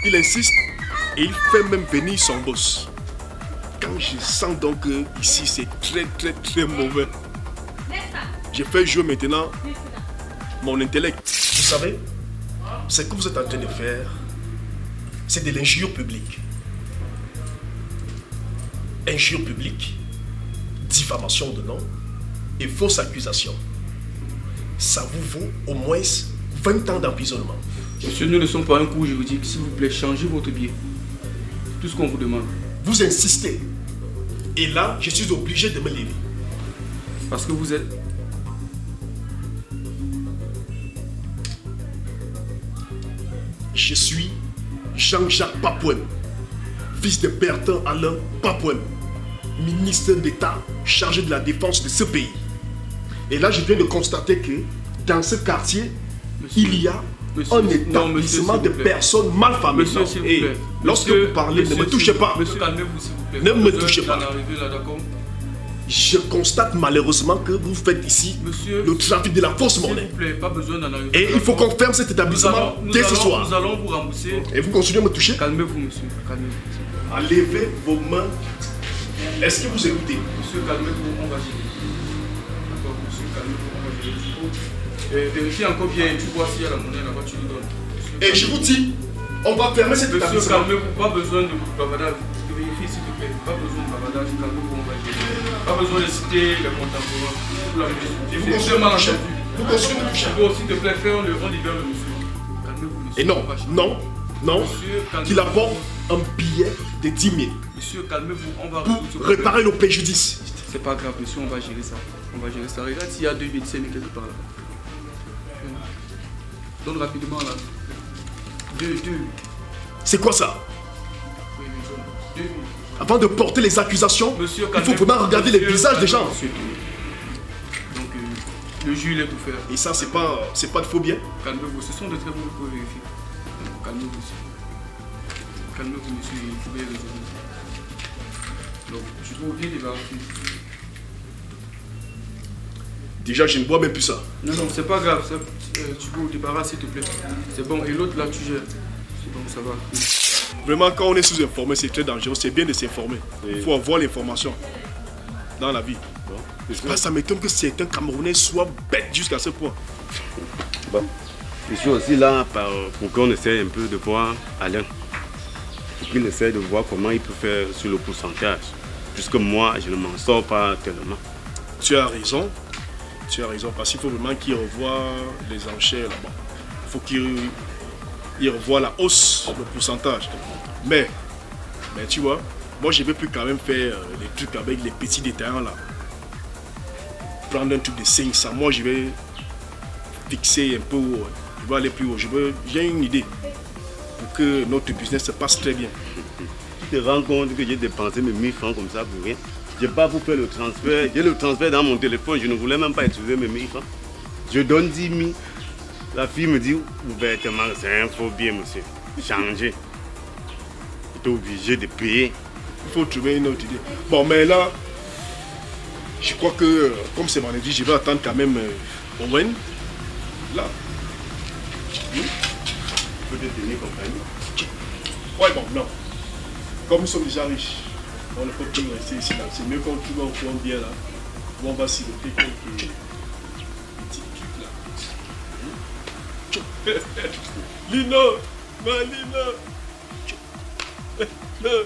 Il insiste et il fait même venir son boss. Quand je sens donc que ici c'est très mauvais, je fais jouer maintenant mon intellect. Vous savez, ce que vous êtes en train de faire, c'est de l'injure publique. Injure publique, diffamation de nom et fausse accusation. Ça vous vaut au moins 20 ans d'emprisonnement. Monsieur, nous ne sommes pas un cours juridique. S'il vous plaît, changez votre billet. C'est tout ce qu'on vous demande. Vous insistez. Et là, je suis obligé de me lever. Parce que vous êtes... Je suis Jean-Jacques Papouem, fils de Bertin Alain Papouem, ministre d'État chargé de la défense de ce pays. Et là, je viens de constater que dans ce quartier, il y a un établissement de personnes malfamées. Monsieur, s'il vous Et plaît. lorsque vous parlez, ne me touchez pas. Monsieur, calmez-vous, s'il vous plaît. Ne me touchez pas. Là, d'accord. Je constate malheureusement que vous faites ici Monsieur, le trafic de la fausse monnaie. S'il vous plaît, pas besoin d'en arriver. Et il faut qu'on ferme cet établissement dès ce soir. Nous allons vous rembourser. Et vous continuez à me toucher? Calmez-vous, monsieur. Calmez-vous. Enlevez vos mains. Est-ce que vous écoutez? Monsieur, calmez-vous, on va gérer. D'accord, monsieur, calmez-vous, on va gérer. Vérifiez encore bien, tu vois s'il y a la monnaie là-bas, tu lui donnes. Et je vous dis, on va fermer cet Monsieur, établissement. calmez-vous, pas besoin de bavardage. Vérifiez s'il te plaît, pas besoin de bavardage, calmez-vous, on va gérer. Pas besoin de citer les contemporains. Et vous continuez à me toucher. Vous continuez à me toucher. Bon, s'il te plaît, fais on libère le monsieur. Calmez-vous, monsieur. Et non, Monsieur, calmez-vous. qu'il apporte un billet de 10 000 Monsieur, calmez-vous, on va pour réparer le préjudice. C'est pas grave, monsieur, on va gérer ça. On va gérer ça. Regarde s'il y a 2 médecins quelque part là. Donne rapidement là. 2. C'est quoi ça? Oui, donne 2 000. Avant de porter les accusations, Monsieur, il faut vraiment regarder les visages des gens. Monsieur. Donc, le juge il est tout faire. Et ça, c'est pas de faux bien. Calmez-vous, ce sont de très bons pour vérifier. Calmez-vous, monsieur. Calmez-vous, monsieur, il faut bien raisonner. Donc, tu peux bien débarrasser. Déjà, je ne bois même plus ça. Non, c'est pas grave. Tu peux te débarrasser, s'il te plaît. C'est bon. Et l'autre, là, tu gères. C'est bon, ça va. Vraiment, quand on est sous-informé, c'est très dangereux. C'est bien de s'informer. Il faut avoir l'information dans la vie. Bon. Ça m'étonne que certains Camerounais soient bêtes jusqu'à ce point. Bon. Je suis aussi là pour qu'on essaie un peu de voir Alain. Pour qu'il essaie de voir comment il peut faire sur le pourcentage. Puisque moi, je ne m'en sors pas tellement. Tu as raison. Tu as raison, parce qu'il faut vraiment qu'il revoie les enchères là-bas. Il faut qu'il revoie la hausse, le pourcentage. Mais tu vois, moi je ne vais plus quand même faire les trucs avec les petits détaillants là. Prendre un truc de 500, moi je vais fixer un peu haut. Je vais aller plus haut. J'ai une idée pour que notre business se passe très bien. Tu te rends compte que j'ai dépensé mes 1000 francs comme ça pour rien? Je n'ai pas pour faire le transfert. J'ai le transfert dans mon téléphone. Je ne voulais même pas utiliser mes 1000 francs. Je donne 10 000. La fille me dit ouvertement, c'est un faux bien, monsieur. Changez. J'étais obligé de payer. Il faut trouver une autre idée. Bon, mais là, je crois que, comme c'est vendredi, je vais attendre quand même Owen. Là. Je peux te tenir compagnie. Ouais, bon, non. Comme nous sommes déjà riches, on ne peut plus rester ici. C'est mieux qu'on trouve un coin bien là. Où on va s'y noter quelques petits trucs là. Lino! Ma Lino! Non!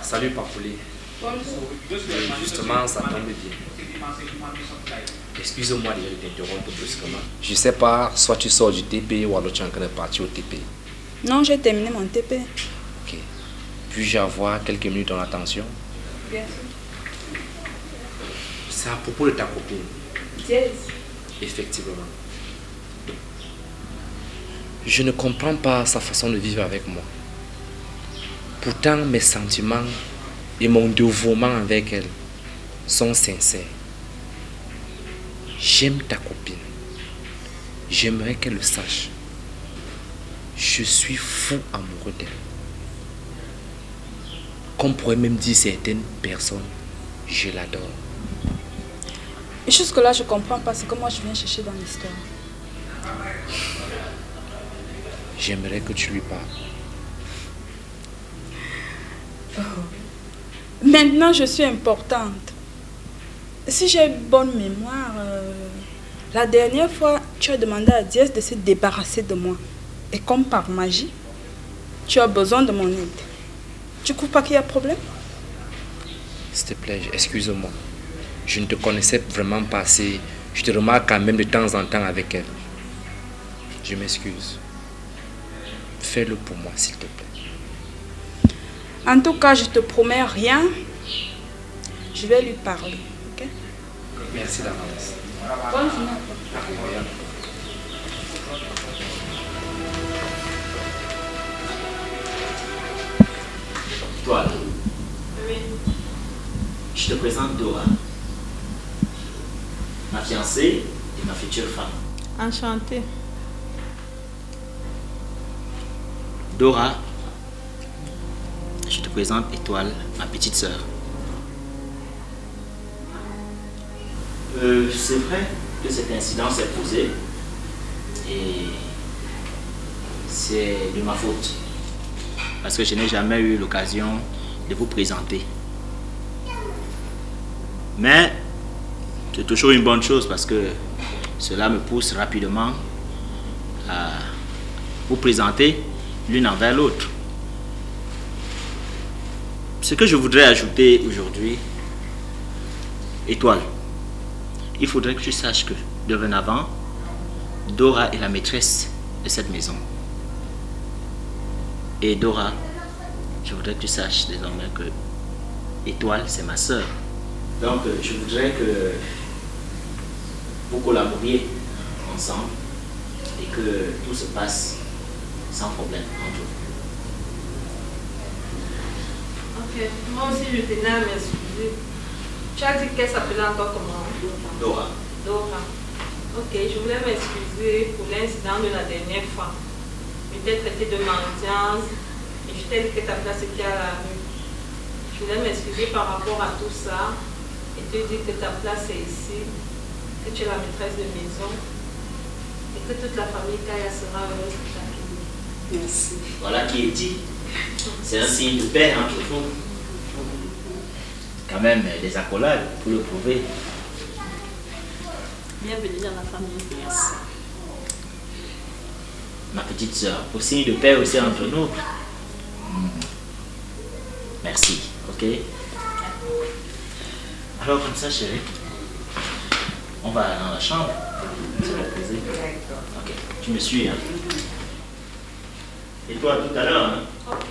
salut Papouli. Justement, ça tombe bien. Excuse-moi de t'interrompre brusquement. Je sais pas, soit tu sors du TP ou alors tu es en train de partir au TP. Non, j'ai terminé mon TP. Ok. Puis-je avoir quelques minutes en attention? Bien sûr. C'est à propos de ta copine. Yes. Effectivement. Je ne comprends pas sa façon de vivre avec moi. Pourtant, mes sentiments et mon dévouement avec elle sont sincères. J'aime ta copine. J'aimerais qu'elle le sache. Je suis fou amoureux d'elle. Comme pourraient même dire certaines personnes, je l'adore. Et jusque-là, je comprends pas ce que moi je viens chercher dans l'histoire. J'aimerais que tu lui parles. Maintenant, je suis importante. Si j'ai bonne mémoire, la dernière fois, tu as demandé à Diaz de se débarrasser de moi. Et comme par magie, tu as besoin de mon aide. Tu ne trouves pas qu'il y a problème? S'il te plaît, excuse-moi. Je ne te connaissais vraiment pas assez. Je te remarque quand même de temps en temps avec elle. Je m'excuse. Fais-le pour moi, s'il te plaît. En tout cas, je te promets rien. Je vais lui parler, ok? Merci d'avance. Bonne journée. Toi, oui. Je te présente Dora, ma fiancée et ma future femme. Enchantée. Dora, je te présente Étoile, ma petite sœur. C'est vrai que cet incident s'est posé et c'est de ma faute parce que je n'ai jamais eu l'occasion de vous présenter. Mais c'est toujours une bonne chose parce que cela me pousse rapidement à vous présenter l'une envers l'autre. Ce que je voudrais ajouter aujourd'hui, Étoile, il faudrait que tu saches que, dorénavant, Dora est la maîtresse de cette maison. Et Dora, je voudrais que tu saches désormais que Étoile, c'est ma sœur. Donc, je voudrais que vous collaboriez ensemble et que tout se passe sans problème entre vous. Ok, moi aussi je tenais à m'excuser. Tu as dit qu'elle s'appelait encore comment? Dora. Dora. Ok, je voulais m'excuser pour l'incident de la dernière fois. Je t'ai traité de mendiance et je t'ai dit que ta place était à la rue. Je voulais m'excuser par rapport à tout ça et te dire que ta place est ici, que tu es la maîtresse de maison et que toute la famille Kaya sera heureuse de t'accueillir. Merci. Voilà qui est dit. C'est un signe de paix entre vous. Quand même des accolades pour le prouver. Bienvenue dans la famille. Merci. Ma petite soeur, pour signe de paix aussi entre nous. Merci, ok? Alors comme ça, chérie, on va dans la chambre se reposer. Ok, tu me suis, hein? Et toi, tout à l'heure, hein? Ok.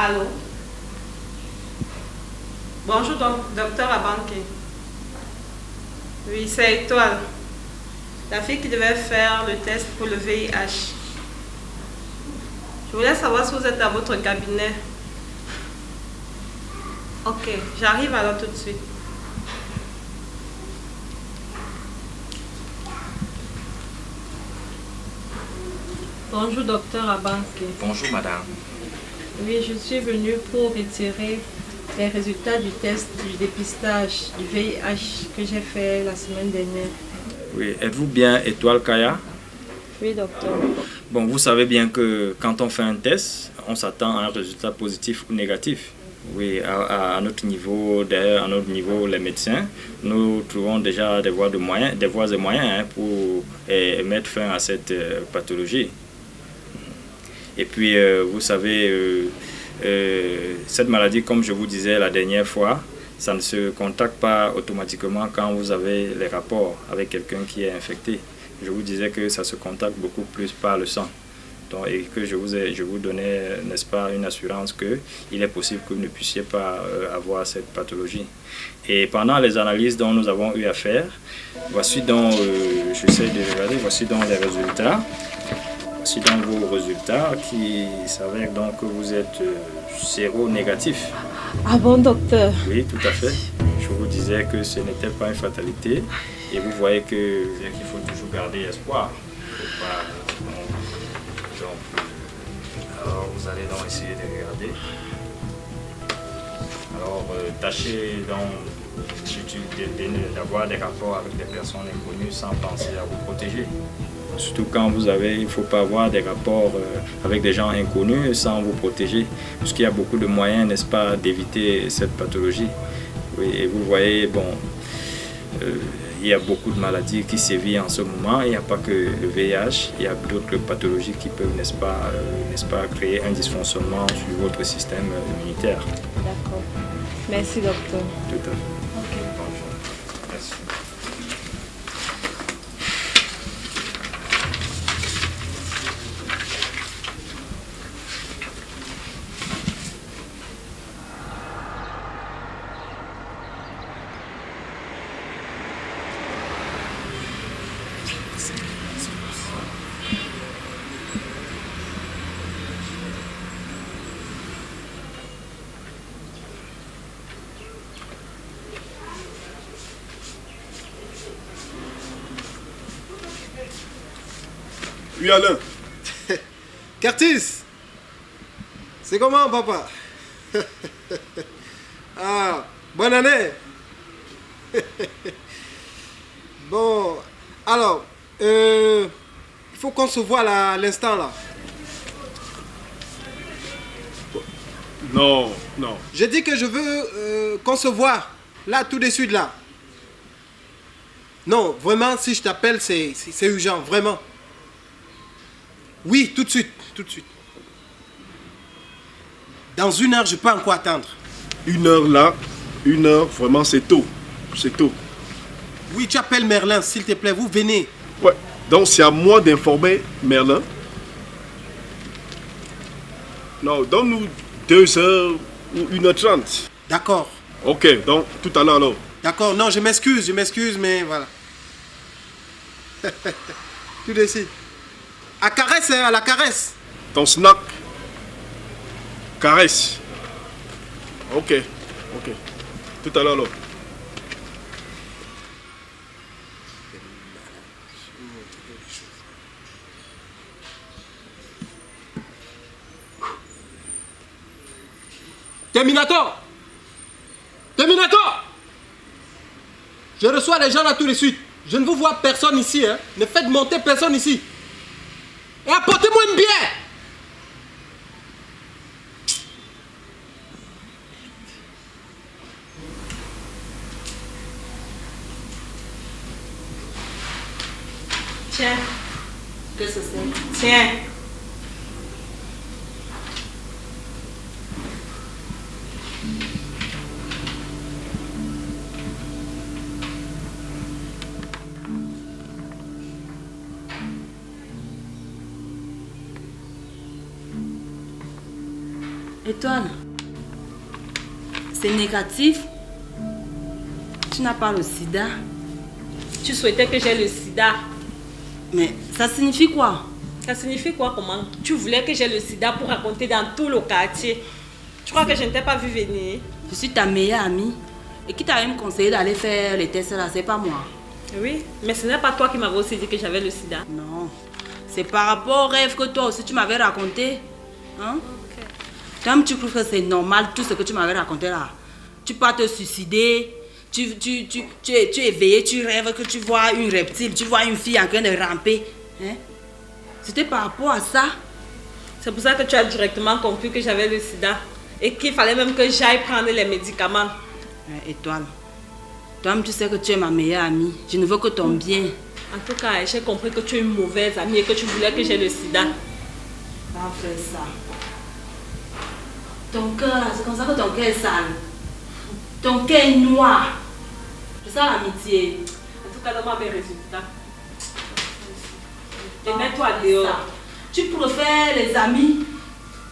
Allô? Bonjour, docteur Abanké. Oui, c'est Étoile. La fille qui devait faire le test pour le VIH. Je voulais savoir si vous êtes dans votre cabinet. Ok, j'arrive alors tout de suite. Bonjour, docteur Abanké. Bonjour, madame. Oui, je suis venue pour retirer les résultats du test du dépistage du VIH que j'ai fait la semaine dernière. Oui, êtes-vous bien Étoile Kaya? Oui, docteur. Bon, vous savez bien que quand on fait un test, on s'attend à un résultat positif ou négatif. Oui, à notre niveau, d'ailleurs, à notre niveau, les médecins, nous trouvons déjà des voies et moyens pour mettre fin à cette pathologie. Et puis, vous savez, cette maladie, comme je vous disais la dernière fois, ça ne se contacte pas automatiquement quand vous avez les rapports avec quelqu'un qui est infecté. Je vous disais que ça se contacte beaucoup plus par le sang. Donc, et que je vous donnais, n'est-ce pas, une assurance qu'il est possible que vous ne puissiez pas avoir cette pathologie. Et pendant les analyses dont nous avons eu à faire, voici donc, j'essaie de regarder, voici donc les résultats. Voici donc vos résultats qui s'avèrent donc que vous êtes séro-négatif. Ah bon, docteur? Oui, tout à fait. Je vous disais que ce n'était pas une fatalité. Et vous voyez qu'il faut toujours garder espoir. Alors, vous allez donc essayer de regarder. Alors, tâchez donc d'avoir des rapports avec des personnes inconnues sans penser à vous protéger. Surtout quand il ne faut pas avoir des rapports avec des gens inconnus sans vous protéger. Parce qu'il y a beaucoup de moyens, n'est-ce pas, d'éviter cette pathologie. Oui, et vous voyez, bon, il y a beaucoup de maladies qui sévissent en ce moment. Il n'y a pas que le VIH, il y a d'autres pathologies qui peuvent, n'est-ce pas, créer un dysfonctionnement sur votre système immunitaire. D'accord. Merci, docteur. Tout à fait. Ok. Bonjour. Merci. Oui, Alain. Curtis, c'est comment, papa? Ah, bonne année. Bon, alors, il faut qu'on se voit là, à l'instant là. Non, non. Je dis que je veux qu'on se voit là, tout de suite là. Non, vraiment, si je t'appelle, c'est urgent, vraiment. Oui, tout de suite, tout de suite. Dans 1 heure, je peux encore attendre. 1 heure là, 1 heure, vraiment c'est tôt. C'est tôt. Oui, tu appelles Merlin, s'il te plaît, vous venez. Ouais, donc c'est à moi d'informer Merlin. Non, donne-nous 2 heures ou 1h30. D'accord. Ok, donc tout à l'heure alors. D'accord, non, je m'excuse, mais voilà. Tout de suite. À caresse, hein, à la caresse. Ton snack. Caresse. Ok, ok. Tout à l'heure alors. Terminator! Terminator! Je reçois les gens là tout de suite. Je ne vous vois personne ici, hein. Ne faites monter personne ici. Et apportez-moi une bière! Tiens. Qu'est-ce que c'est? Tiens. Étoile, c'est négatif. Tu n'as pas le sida. Tu souhaitais que j'ai le sida. Mais ça signifie quoi? Ça signifie quoi comment? Tu voulais que j'ai le sida pour raconter dans tout le quartier. Tu crois que je ne t'ai pas vu venir? Je suis ta meilleure amie. Et qui t'a même conseillé d'aller faire les tests là, c'est pas moi. Oui, mais ce n'est pas toi qui m'avais aussi dit que j'avais le sida. Non, c'est par rapport au rêve que toi aussi tu m'avais raconté. Hein? Toi-même, tu trouves que c'est normal tout ce que tu m'avais raconté là? Tu peux te suicider, tu es éveillé, tu rêves que tu vois une reptile, tu vois une fille en train de ramper. Hein? C'était par rapport à ça. C'est pour ça que tu as directement compris que j'avais le sida et qu'il fallait même que j'aille prendre les médicaments. Étoile, toi-même, tu sais que tu es ma meilleure amie. Je ne veux que ton bien. En tout cas, j'ai compris que tu es une mauvaise amie et que tu voulais que j'ai le sida. Pas faire ça. Ton cœur, c'est comme ça que ton cœur est sale. Ton cœur est noir. C'est ça l'amitié. En tout cas, donne-moi mes résultats. Et mets-toi dehors. Tu préfères les amis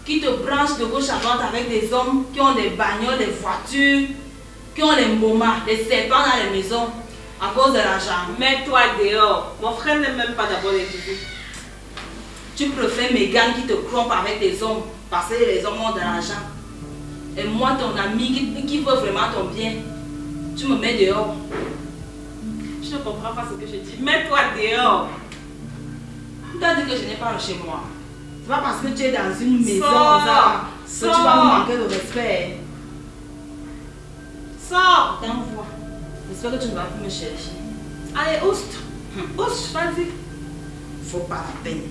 qui te branchent de gauche à droite avec des hommes qui ont des bagnoles, des voitures, qui ont les momas, des serpents dans les maisons à cause de l'argent. Mets-toi dehors. Mon frère n'aime même pas d'abord les visites. Tu préfères Megan qui te trompe avec des hommes parce que les hommes ont de l'argent. Et moi, ton ami qui veut vraiment ton bien, tu me mets dehors. Je ne comprends pas ce que je dis. Mets-toi dehors. Tu as dit que je n'ai pas chez moi. C'est pas parce que tu es dans une maison que tu vas me manquer de respect. Sors. T'envoie. J'espère que tu ne vas plus me chercher. Allez, oust. Oust, vas-y. Faut pas la peine.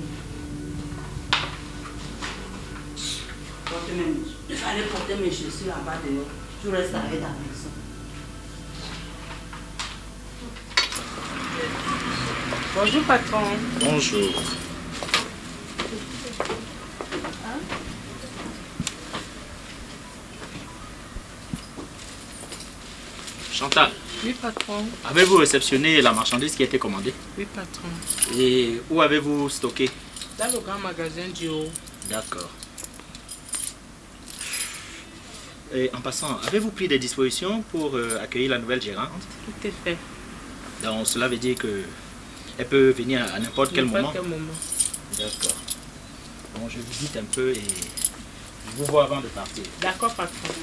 Il fallait porter mes chaussures là-bas dehors. Tu restes avec ta maison. Bonjour, patron. Bonjour. Chantal. Oui, patron. Avez-vous réceptionné la marchandise qui a été commandée? Oui, patron. Et où avez-vous stocké? Dans le grand magasin du haut. D'accord. Et en passant, avez-vous pris des dispositions pour accueillir la nouvelle gérante? Tout est fait. Donc cela veut dire que elle peut venir à n'importe quel moment? N'importe quel moment. D'accord. Bon, je visite un peu et je vous vois avant de partir. D'accord, patron.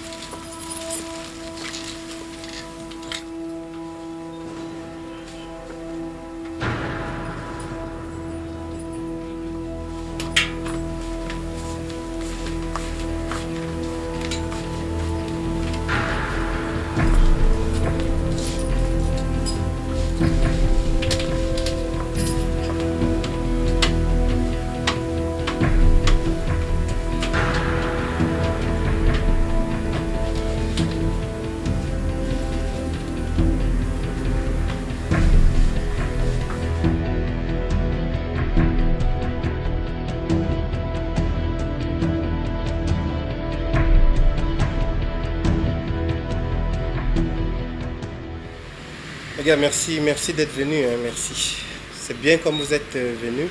Les gars, merci d'être venus, hein, merci. C'est bien comme vous êtes venus.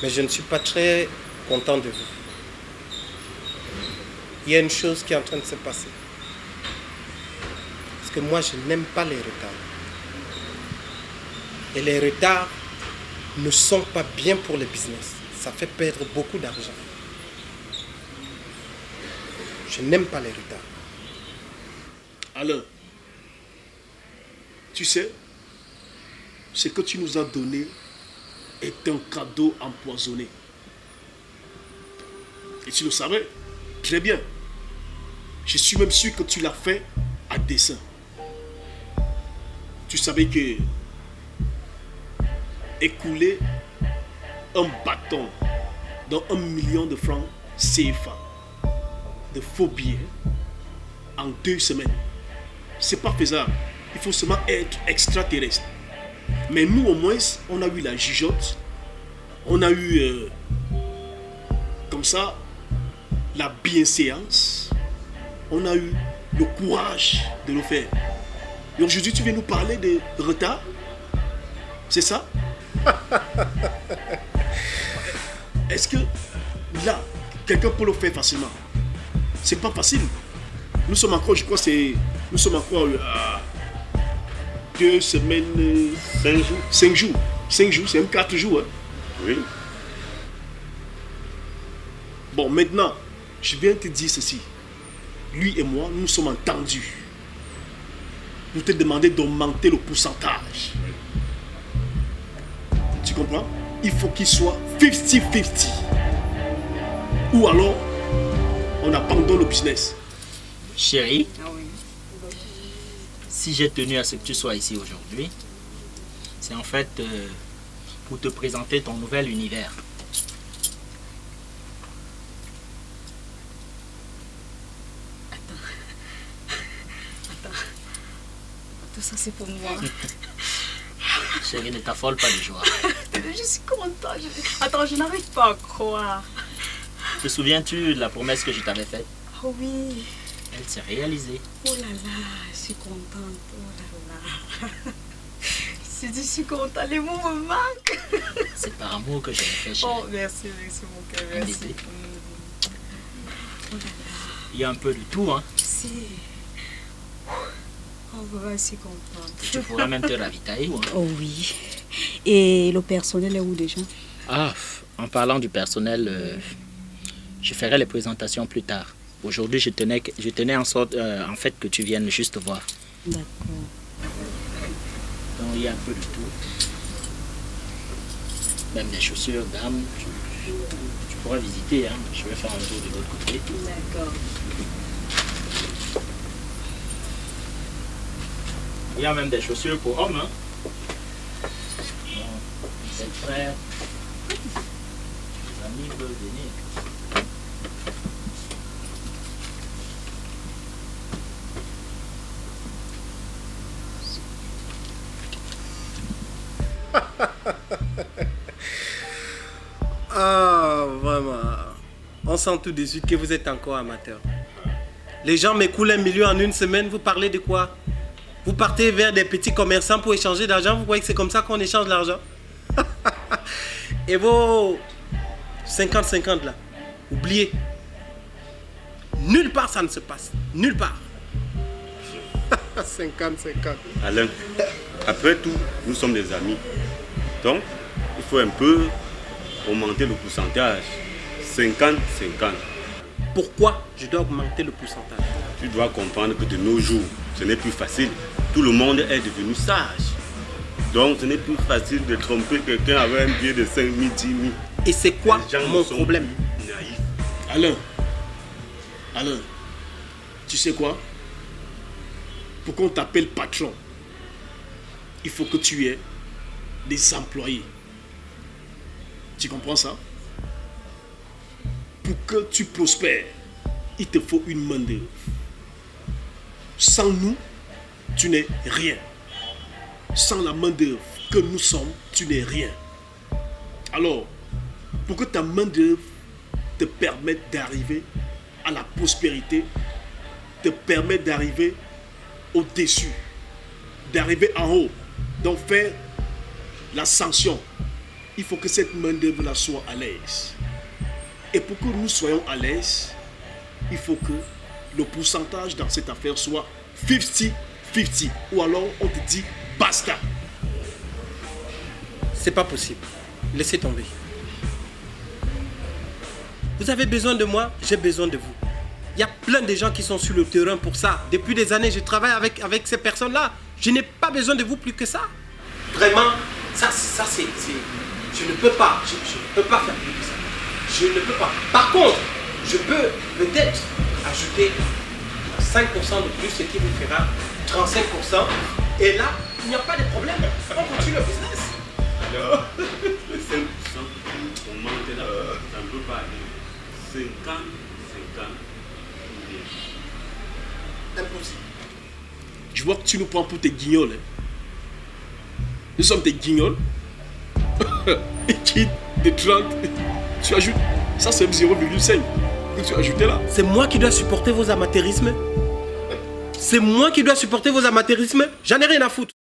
Mais je ne suis pas très content de vous. Il y a une chose qui est en train de se passer. Parce que moi, je n'aime pas les retards. Et les retards ne sont pas bien pour le business. Ça fait perdre beaucoup d'argent. Je n'aime pas les retards. Alain, tu sais, ce que tu nous as donné est un cadeau empoisonné. Et tu le savais très bien. Je suis même sûr que tu l'as fait à dessein. Tu savais que écouler un bâton dans 1 million de francs CFA de faux billets en 2 semaines, c'est pas faisable. Il faut seulement être extraterrestre. Mais nous, au moins, on a eu la jugeote. On a eu, comme ça, la bienséance. On a eu le courage de le faire. Et aujourd'hui, tu viens nous parler de retard? C'est ça? Est-ce que là, quelqu'un peut le faire facilement? C'est pas facile. Nous sommes encore, je crois, nous sommes encore à 2 semaines, 5 jours. 5 jours. 5 jours, c'est même 4 jours. Hein. Oui. Bon, maintenant, je viens te dire ceci. Lui et moi, nous sommes entendus. Nous te demandons d'augmenter le pourcentage. Tu comprends? Il faut qu'il soit 50-50. ou alors on abandonne le business. Chérie, si j'ai tenu à ce que tu sois ici aujourd'hui, c'est en fait pour te présenter ton nouvel univers. Tout ça, c'est pour moi. Chérie, ne t'affole pas de joie. Je suis contente. Attends, je n'arrive pas à croire. Te souviens-tu de la promesse que je t'avais faite? Oh oui. Elle s'est réalisée. Oh là là, je suis contente. Oh là là. Je suis contente. Les mots me manquent. C'est par amour que je l'ai fait, chérie. Oh, merci mon cœur. Merci. Oh là là. Il y a un peu de tout, hein. Si. Oh, je suis contente. Tu pourras même te ravitailler, hein. Oh oui. Et le personnel est où déjà? Ah, en parlant du personnel, je ferai les présentations plus tard. Aujourd'hui, je tenais en fait que tu viennes juste voir. D'accord. Donc il y a un peu de tout. Même des chaussures, dames, tu pourras visiter, hein. Je vais faire un tour de l'autre côté. D'accord. Il y a même des chaussures pour hommes, hein. Mes frères, les amis peuvent venir. Ah, vraiment. On sent tout de suite que vous êtes encore amateur. Les gens m'écoulent 1 million en une semaine, vous parlez de quoi? Vous partez vers des petits commerçants pour échanger d'argent, vous croyez que c'est comme ça qu'on échange l'argent? Et vos 50-50 là, oubliez. Nulle part ça ne se passe. Nulle part. 50-50. Alain, après tout, nous sommes des amis. Donc, il faut un peu augmenter le pourcentage. 50-50. Pourquoi je dois augmenter le pourcentage? Tu dois comprendre que de nos jours, ce n'est plus facile. Tout le monde est devenu sage. Donc, ce n'est plus facile de tromper quelqu'un avec un billet de 5 000, 10 000. Et c'est quoi mon problème? Alain, tu sais quoi? Pour qu'on t'appelle patron, il faut que tu aies des employés. Tu comprends ça? Pour que tu prospères, il te faut une main-d'œuvre. Sans nous, tu n'es rien. Sans la main-d'œuvre que nous sommes, tu n'es rien. Alors, pour que ta main-d'œuvre te permette d'arriver à la prospérité, te permette d'arriver au-dessus, d'arriver en haut, donc faire l'ascension, il faut que cette main-d'œuvre soit à l'aise. Et pour que nous soyons à l'aise, il faut que le pourcentage dans cette affaire soit 50-50. Ou alors on te dit basta. C'est pas possible. Laissez tomber. Vous avez besoin de moi, j'ai besoin de vous. Il y a plein de gens qui sont sur le terrain pour ça. Depuis des années, je travaille avec ces personnes-là. Je n'ai pas besoin de vous plus que ça. Vraiment, ça c'est... Je ne peux pas. Je ne peux pas faire plus que ça. Je ne peux pas. Par contre, je peux peut-être ajouter 5% de plus, ce qui vous fera 35%. Et là, il n'y a pas de problème. On continue le business. Alors, le 5%, on monte là, ça ne peut pas aller. 50-50. Impossible. Je vois que tu nous prends pour tes guignols. Hein. Nous sommes tes guignols. Et qui de 30, tu ajoutes. Ça c'est 0,5 que tu as ajouté là. C'est moi qui dois supporter vos amateurismes. C'est moi qui dois supporter vos amateurismes. J'en ai rien à foutre.